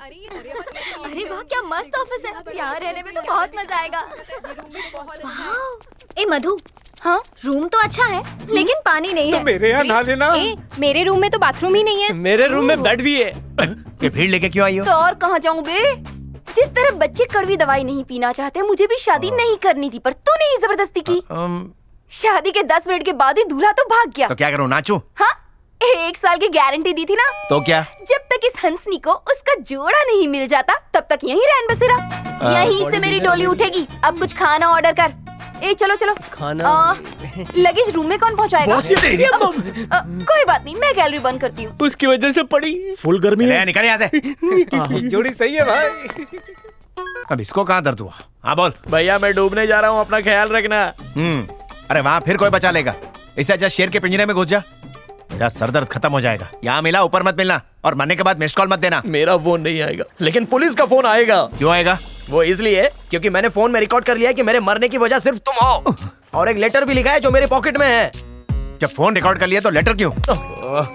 अरे वाह, क्या मस्त ऑफिस है। यहाँ रहने में तो बहुत मजा आएगा। ए मधु, हाँ रूम तो अच्छा है लेकिन पानी नहीं है। तो मेरे यहाँ नहा लेना। मेरे रूम में तो बाथरूम ही नहीं है। मेरे रूम में बेड भी है। ये भीड़ लेके क्यों आई हो? तो और कहाँ जाऊँ बे? जिस तरह बच्चे कड़वी दवाई नहीं पीना चाहते, मुझे भी शादी नहीं करनी थी, पर तूने ही जबरदस्ती की। शादी के 10 मिनट के बाद ही दूल्हा तो भाग गया। तो क्या करूँ, नाचूं? हाँ, 1 साल की गारंटी दी थी ना। तो क्या? जब तक इस हंसनी को उसका जोड़ा नहीं मिल जाता तब तक यहीं रहन बसेरा। यहीं से मेरी डोली उठेगी। अब कुछ खाना ऑर्डर कर। ए चलो चलो खाना लगेज रूम में कौन पहुंचाएगा? बॉस, ये तेरी कोई बात नहीं, मैं गैलरी बंद करती हूँ। उसकी वजह से पड़ी फुल गर्मी है। निकल यहाँ से। जोड़ी सही है भाई। अब इसको कहाँ दर्द हुआ? हाँ बोल। भैया मैं डूबने जा रहा हूँ, अपना ख्याल रखना। अरे वहाँ फिर कोई बचा लेगा। इससे अच्छा शेर के पिंजरे में घुस जा। मेरा सर दर्द खत्म हो जाएगा। यहाँ मिला ऊपर मत मिलना, और मरने के बाद मिस्ड कॉल मत देना। मेरा फोन नहीं आएगा, लेकिन पुलिस का फोन आएगा। क्यों आएगा? वो इसलिए क्योंकि मैंने फोन में रिकॉर्ड कर लिया है कि मेरे मरने की वजह सिर्फ तुम हो, और एक लेटर भी लिखा है जो मेरे पॉकेट में है। जब फोन रिकॉर्ड कर लिया तो लेटर क्यों?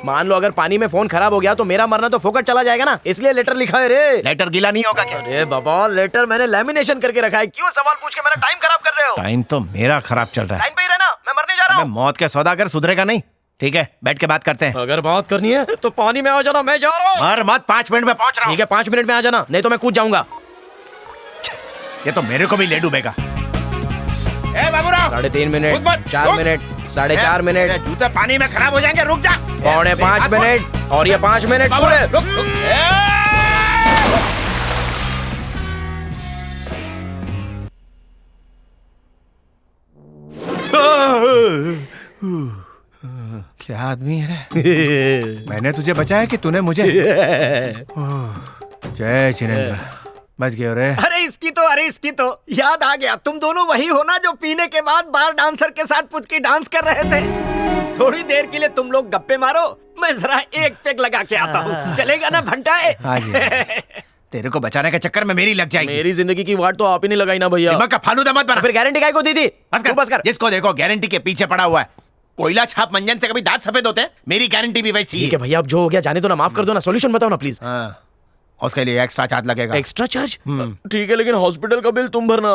मान लो अगर पानी में फोन खराब हो गया तो मेरा मरना तो फोकट चला जाएगा ना, इसलिए लेटर लिखा है रे। लेटर गीला नहीं होगा क्या? अरे बाबा, लेटर मैंने लेमिनेशन करके रखा है। क्यों सवाल पूछ के मेरा टाइम खराब कर रहे हो? टाइम तो मेरा खराब चल रहा है। टाइम पे ही रहना, मैं मरने जा रहा हूँ। मौत के सौदागर सुधरेगा नहीं। ठीक है, बैठ के बात करते हैं। अगर बात करनी है तो पानी में आ जाना, मैं जा रहा हूँ। मर मत, 5 मिनट में पहुंच रहा हूँ। ठीक है, 5 मिनट में आ जाना, नहीं तो मैं कूद जाऊंगा। ये तो मेरे को भी ले डूबेगा। ए बाबूराव, 3.5 मिनट, रुक मत, 4 रुक। मिनट, 4.5 मिनट, मेरे जूते पानी में खराब हो जाएंगे, रुक जा। 4.5 मिनट, और ये 5 मिनट पूरे। रुक रुक। क्या आदमी है रे? मैंने तुझे बचाया कि तूने मुझे? जय जिनेंद्र, बच गए रे। अरे इसकी तो याद आ गया। तुम दोनों वही हो ना जो पीने के बाद बार डांसर के साथ पुचकी डांस कर रहे थे? थोड़ी देर के लिए तुम लोग गप्पे मारो, मैं जरा एक पेग लगा के आता हूँ। चलेगा ना भंटाए? हाँ जी। तेरे को बचाने के चक्कर में मेरी लग जाएगी। मेरी जिंदगी की वाट तो आप ही नहीं लगाई ना भैया। दिमाग का फालूदा मत बना। फिर गारंटी काय को दी थी? बस कर। जिसको देखो गारंटी के पीछे पड़ा हुआ है। कोयला छाप मंजन से कभी दांत सफेद होते हैं? मेरी गारंटी भी वैसी ठीक है भैया, अब जो हो गया जाने दो ना, माफ कर दो ना, सॉल्यूशन बताओ ना प्लीज। हाँ, उसके लिए एक्स्ट्रा चार्ज लगेगा। Extra charge? ठीक है, लेकिन हॉस्पिटल का बिल तुम भरना।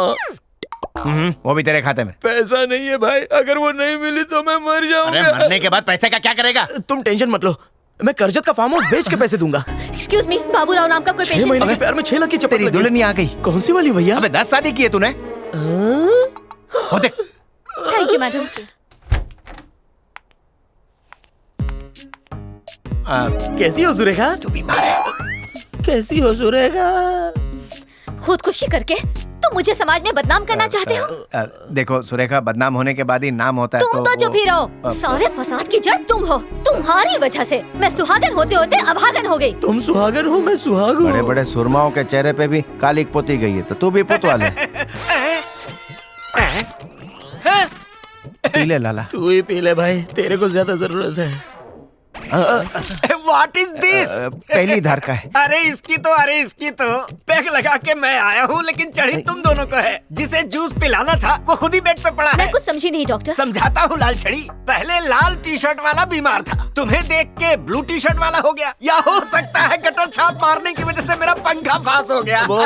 वो भी तेरे खाते में। पैसा नहीं है भाई, अगर वो नहीं मिली तो मैं मर जाऊंगा। अरे मरने के बाद पैसे का क्या करेगा? तुम टेंशन मत लो, मैं करजत का फार्म हाउस बेच के पैसे दूंगा। एक्सक्यूज मी, बाबूराव नाम का कोई 6 पेशेंट? महीने के प्यार में 6 लाख की चपत तेरी लगी। दुल्हन आ गई। कौन सी वाली भैया? अबे 10 शादी की है तूने? हो देख। Thank you madam. कैसी हो सुरेखा? तू बीमार है। कैसी हो सुरेखा? खुदकुशी करके तुम मुझे समाज में बदनाम करना चाहते हो? देखो सुरेखा, बदनाम होने के बाद ही नाम होता है। तुम तो चुप ही रहो। सारे फसाद की जड़ तुम हो। तुम्हारी वजह से मैं सुहागन होते होते अभागन हो गई। तुम सुहागन हो, मैं सुहाग हूँ। बड़े बड़े सुरमाओं के चेहरे पे भी कालिक पोती गई है, तो तू भी पुत वाले। पी ले लाला। तू ही पी ले भाई, तेरे को ज्यादा जरूरत है। What is this? पहली धार का है। अरे इसकी तो पैक लगा के मैं आया हूँ, लेकिन चढ़ी तुम दोनों को है। जिसे जूस पिलाना था वो खुद ही बेड पे पड़ा मैं है। कुछ समझी नहीं डॉक्टर। समझाता हूँ लाल छड़ी। पहले लाल टी शर्ट वाला बीमार था, तुम्हें देख के ब्लू टी शर्ट वाला हो गया, या हो सकता है गटर छाप मारने की वजह से मेरा पंखा फास हो गया। वो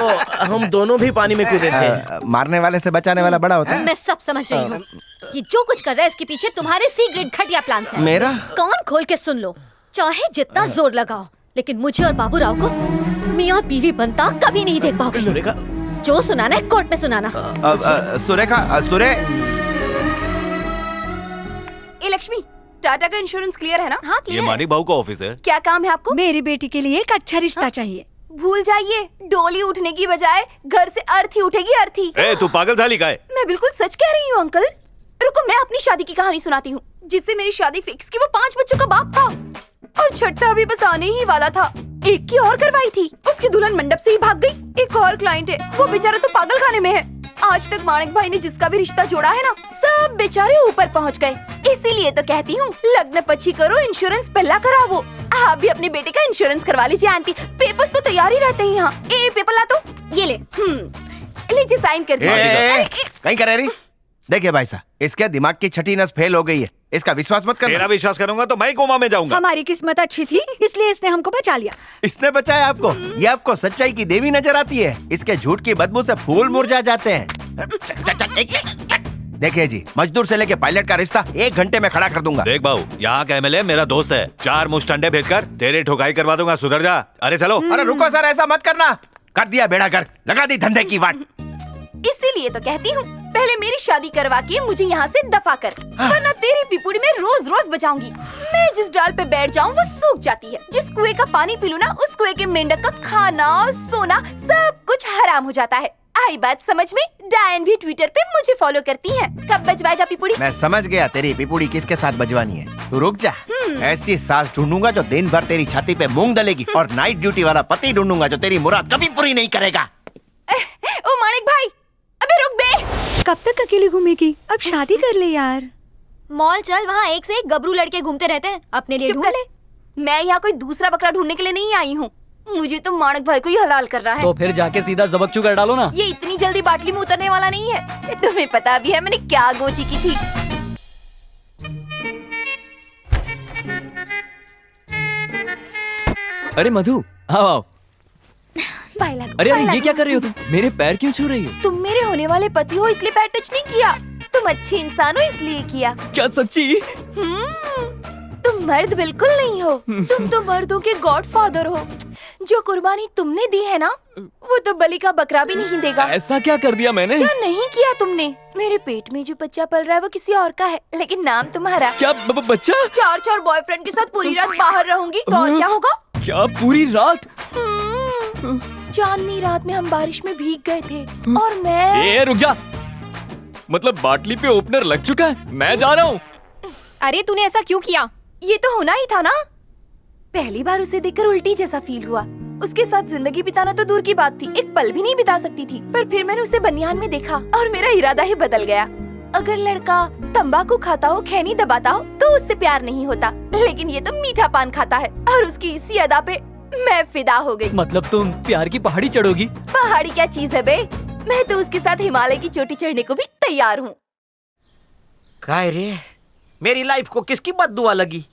हम दोनों भी पानी में कूदे थे। मारने वाले से बचाने वाला बड़ा होता है। मैं सब समझ रही हूँ। ये जो कुछ कर रहा है इसके पीछे तुम्हारे सीक्रेट घटिया प्लान्स हैं। मेरा? कान खोल के सुन लो, चाहे जितना जोर लगाओ, लेकिन मुझे और बाबूराव को मियाँ बीवी बनता कभी नहीं देख पाओगे। सुरेखा, जो सुनाना है कोर्ट में सुनाना। सुरेखा, सुरे। ए लक्ष्मी, टाटा का इंश्योरेंस क्लियर है ना? हाँ ये मानिक बाबू का ऑफिस है। क्या काम है आपको? मेरी बेटी के लिए एक अच्छा रिश्ता चाहिए। भूल जाइए, डोली उठने की बजाय घर से अर्थी उठेगी, अर्थी। ए, तू पागल झाली काय? मैं बिल्कुल सच कह रही हूँ अंकल। रुको, मैं अपनी शादी की कहानी सुनाती हूँ। जिससे मेरी शादी फिक्स की वो 5 बच्चों का बाप था, और छठा भी बस आने ही वाला था। एक की और करवाई थी, उसकी दुल्हन मंडप से ही भाग गई। एक और क्लाइंट है, वो बेचारा तो पागल खाने में है। आज तक माणिक भाई ने जिसका भी रिश्ता जोड़ा है ना, सब बेचारे ऊपर पहुंच गए। इसीलिए तो कहती हूँ, लग्न पची करो, इंश्योरेंस पहला करावो। आप भी अपने बेटे का इंश्योरेंस करवा लीजिए आंटी। पेपर्स तो तैयार ही रहते हैं यहाँ। ए पेपर ला तो। ये ले। लीजिए साइन कर दीजिए। कहीं करे रही? देखिए भाई साहब, इसके दिमाग की छठी नस फेल हो गई है, इसका विश्वास मत तेरा करना। विश्वास करूंगा तो मैं कोमा में जाऊंगा। हमारी किस्मत अच्छी थी इसलिए इसने हमको बचा लिया। इसने बचाया आपको? ये आपको सच्चाई की देवी नजर आती है। इसके झूठ की बदबू से फूल मुरझा जाते हैं। देखिए जी, मजदूर से लेके पायलट का रिश्ता 1 घंटे में खड़ा कर दूंगा। देख बाबू, यहाँ का एमएलए मेरा दोस्त है। 4 मुश्त अंडे भेजकर तेरी ठुकाई करवा दूंगा। सुधर जा। अरे चलो। अरे रुको सर, ऐसा मत करना। कर दिया बेड़ा कर, लगा दी धंधे की वाट। इसीलिए तो कहती हूँ, पहले मेरी शादी करवा के मुझे यहाँ से दफा कर, वरना तेरी पिपुड़ी में रोज रोज बजाऊंगी। मैं जिस डाल पे बैठ जाऊँ वो सूख जाती है, जिस कुएं का पानी पी लूं ना, उस कुएं के मेंढक का खाना सोना सब कुछ हराम हो जाता है। आई बात समझ में? डायन भी ट्विटर पे मुझे फॉलो करती है। कब बजवाएगा पिपुड़ी? मैं समझ गया तेरी पिपुड़ी किसके साथ बजवानी है। तू रुक जा, ऐसी सास ढूंढूंगा जो दिन भर तेरी छाती पे मूंग दलेगी, और नाइट ड्यूटी वाला पति ढूंढूंगा जो तेरी मुराद कभी पूरी नहीं करेगा। ओ माणिक भाई, अबे रुक बे। कब तक अकेली घूमेगी? अब शादी कर ले यार। मॉल चल, वहाँ एक से एक गबरू लड़के घूमते रहते हैं, अपने लिए चुप ढूंढ कर। ले। मैं यहाँ कोई दूसरा बकरा ढूंढने के लिए नहीं आई हूँ। मुझे तो माणिक भाई को ही हलाल कर रहा है। तो फिर जाके सीधा जबकचू कर डालो ना। ये इतनी जल्दी बाटली में उतरने वाला नहीं है। तुम्हें पता भी है मैंने क्या गोची की थी। अरे मधु, आओ आओ। पाए लागो, अरे पाए अरे ये लागो। क्या कर रही हो तुम? मेरे पैर क्यों छू रही हो? तुम मेरे होने वाले पति हो इसलिए पैर टच नहीं किया। तुम अच्छे इंसान हो इसलिए किया। क्या सच्ची? तुम मर्द बिल्कुल नहीं हो। तुम तो मर्दों के गॉडफादर हो। जो कुर्बानी तुमने दी है ना, वो तो बलि का बकरा भी नहीं देगा। ऐसा क्या कर दिया मैंने? क्या नहीं किया तुमने? मेरे पेट में जो बच्चा पल रहा है वो किसी और का है, लेकिन नाम तुम्हारा। क्या बच्चा? 4 बॉयफ्रेंड के साथ पूरी रात बाहर रहूंगी तो और क्या होगा? क्या पूरी रात? चांदनी रात में हम बारिश में भीग गए थे और मैं। ए रुक जा, मतलब बाटली पे ओपनर लग चुका है, मैं जा रहा हूँ। अरे तूने ऐसा क्यों किया? ये तो होना ही था ना। पहली बार उसे देखकर उल्टी जैसा फील हुआ। उसके साथ जिंदगी बिताना तो दूर की बात थी, एक पल भी नहीं बिता सकती थी। पर फिर मैंने उसे बनियान में देखा और मेरा इरादा ही बदल गया। अगर लड़का तंबाकू खाता हो, खैनी दबाता हो, तो उससे प्यार नहीं होता, लेकिन ये तो मीठा पान खाता है और उसकी इसी अदा पे मैं फिदा हो गई। मतलब तुम प्यार की पहाड़ी चढ़ोगी? पहाड़ी क्या चीज है बे, मैं तो उसके साथ हिमालय की चोटी चढ़ने को भी तैयार हूँ। काय रे, मेरी लाइफ को किसकी बद्दुआ लगी?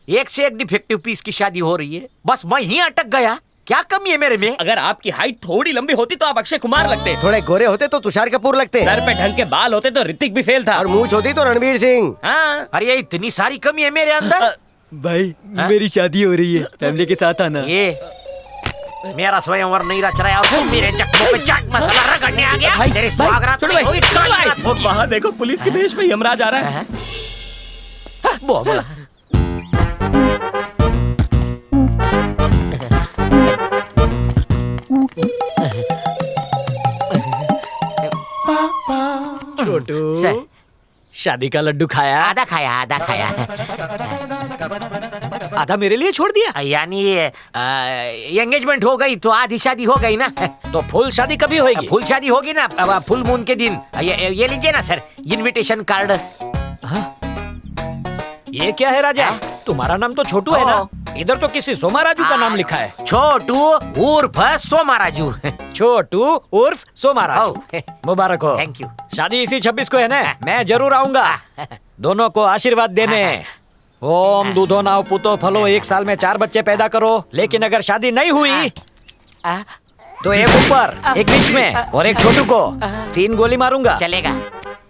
एक से एक डिफेक्टिव पीस की शादी हो रही है, बस मैं ही अटक गया। क्या कमी है मेरे में? अगर आपकी हाइट थोड़ी लंबी होती तो आप अक्षय कुमार लगते। थोड़े गोरे होते तो तुषार कपूर लगते, सर पे ढंग के बाल होते तो ऋतिक भी फेल था। और मूंछ होती तो रणवीर सिंह। हाँ। अरे ये इतनी सारी कमी है मेरे अंदर। भाई मेरी शादी हो रही है, फैमिली के साथ आना। ये मेरा स्वयंवर नहीं रच रहा है और तुम मेरे जख्मों पे चाट मसाला रगड़ने आ गया। तेरे स्वागत छोड़ो नहीं होगी, भाई, काली होगी। वहाँ देखो पुलिस के भेष में यमराज आ रहा है। बोबड़ा। छोटू, सर। शादी का लड्डू खाया? आधा खाया, आधा खाया। आधा मेरे लिए छोड़ दिया? यानी एंगेजमेंट हो गई तो आधी शादी हो गई ना। तो फुल शादी कभी होगी? फुल शादी होगी ना, फुल मून के दिन। ये लीजिए ना सर, इनविटेशन कार्ड। ये क्या है राजा? तुम्हारा नाम तो छोटू है ना? इधर तो किसी सोमा राजू का नाम लिखा है। छोटू उर्फ सोमा राजू। छोटू उर्फ सोमा राजू, ओ। मुबारक हो। Thank you. शादी इसी 26 को है ना? मैं जरूर आऊंगा दोनों को आशीर्वाद देने। ओम दूधो नाव पुतो फलो, 1 साल में 4 बच्चे पैदा करो। लेकिन अगर शादी नहीं हुई तो एक ऊपर, एक बीच में और एक छोटू को 3 गोली मारूंगा। चलेगा?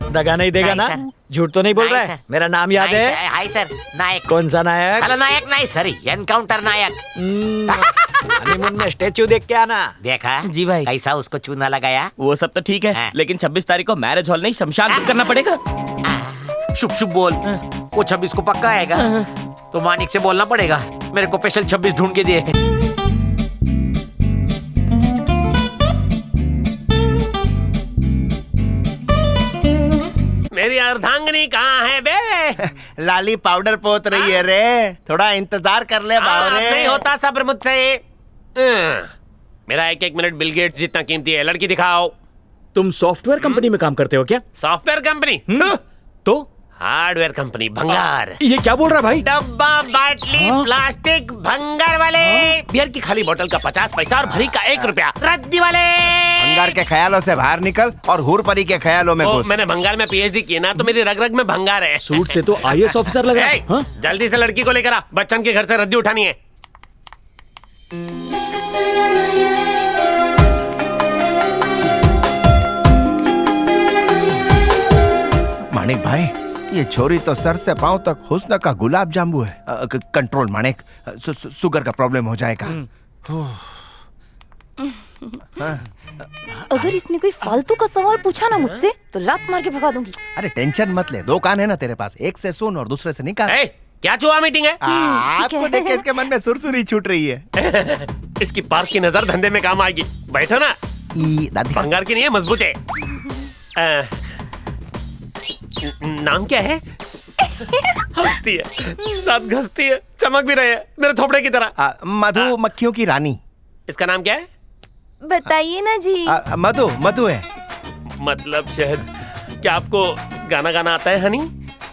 दगा नहीं देगा नहीं, ना? सर। झूठ तो नहीं बोल नहीं, रहा है? सर। मेरा नाम याद नहीं, है? सर, हाय सर, नायक। कौन सा नायक? हेलो नायक नहीं सर, एनकाउंटर नायक। हनीमून में स्टेच्यू देख के आना। देखा जी भाई। कैसा उसको चूना लगाया? वो सब तो ठीक है, लेकिन 26 तारीख को मैरिज हॉल नहीं शमशान बुक करना पड़ेगा। शुभ शुभ बोल। वो 26 को पक्का आएगा तो मानिक से बोलना पड़ेगा मेरे को स्पेशल 26 ढूंढ के दिए। मेरी अर्धांगिनी कहाँ है बे? लाली पाउडर पोत रही है रे, थोड़ा इंतजार कर ले बावरे। नहीं होता सब्र मुझसे। मेरा 1-1 मिनट बिल गेट्स जितना कीमती है। लड़की दिखाओ। तुम सॉफ्टवेयर कंपनी में काम करते हो क्या? Software company? तो हार्डवेयर कंपनी भंगार। ये क्या बोल रहा है भाई? डब्बा बाटली प्लास्टिक भंगार वाले। बियर की खाली बोतल का 50 पैसा और भरी का 1 रुपया। रद्दी वाले। भंगार के ख्यालों से बाहर निकल और हूरपरी के ख्यालों में घुस। मैंने भंगार में पीएचडी की ना, तो मेरी रग रग में भंगार है। सूट से तो आईएएस ऑफिसर लग रहा है। हाँ? जल्दी से लड़की को लेकर आ, बच्चन के घर से रद्दी उठानी है। माणिक भाई, ये छोरी तो सर से पांव तक हुस्न का गुलाब जामुन है। कंट्रोल माणिक, शुगर का प्रॉब्लम हो जाएगा। अगर इसने कोई फालतू का सवाल पूछा ना मुझसे तो लात मार के भगा दूंगी। अरे टेंशन मत ले, 2 कान है ना तेरे पास, एक से सुन और दूसरे से निकाल। क्या चुहा मीटिंग है? आपको देख के इसके मन में सुरसुरी छूट रही है। इसकी पार्क की नजर धंधे में काम आएगी। बैठो ना। दादी भंगार की नहीं है, मजबूत है। नाम क्या है? हंसती है, दांत घसती है, चमक भी रहे है मेरे थोपड़े की तरह। मधु मक्खियों की रानी। इसका नाम क्या है? बताइए ना जी। मधु मधु है। मतलब शहद। क्या आपको गाना गाना आता है हनी?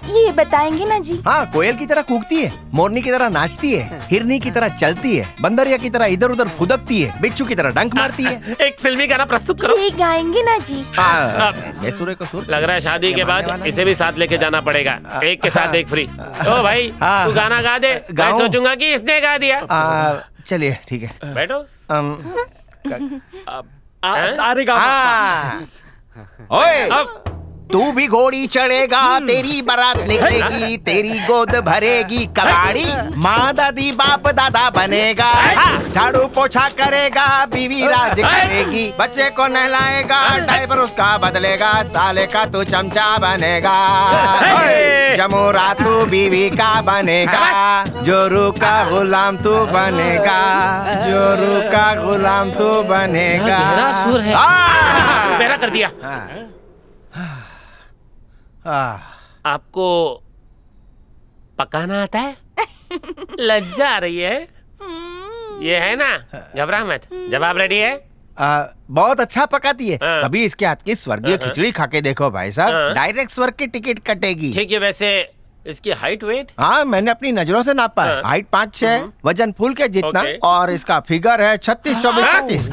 ये बताएंगे ना जी। हाँ, कोयल की तरह कूकती है, मोरनी की तरह नाचती है, हिरनी की तरह चलती है, बंदरिया की तरह इधर उधर फुदकती है, बिच्छू की तरह डंक मारती है। एक फिल्मी गाना प्रस्तुत करो। ये गाएंगे ना जी। बेसुरे को सुर। लग रहा है शादी के बाद इसे भी साथ लेके जाना पड़ेगा। एक के साथ एक फ्री। ओ भाई, तू गाना गा दे। मैं सोचूंगा कि इसने गा दिया। चलिए ठीक है, बैठो। सारे गा। ओए, तू भी घोड़ी चढ़ेगा, तेरी बारात निकलेगी, तेरी गोद भरेगी कबाड़ी, माँ दादी बाप दादा बनेगा, झाड़ू पोछा करेगा, बीवी राज करेगी, बच्चे को नहलाएगा, डायपर उसका बदलेगा, साले का तू चमचा बनेगा, जमूरा तू बीवी का बनेगा, जोरू का गुलाम तू बनेगा, जोरू का गुलाम तू बनेगा। मेरा सुर है, मेरा कर दिया। आपको पकाना आता है? लज्जा आ रही है? ये है ना, घबरा मत। जवाब रेडी है? बहुत अच्छा पकाती है। अभी इसके हाथ की स्वर्गीय खिचड़ी खा के देखो भाई साहब, डायरेक्ट स्वर्ग की टिकट कटेगी। ठीक है, वैसे इसकी हाइट वेट? हाँ, मैंने अपनी नजरों से नापा है। हाइट 5'6", वजन फूल के जितना, और इसका फिगर है 36, 24, 35।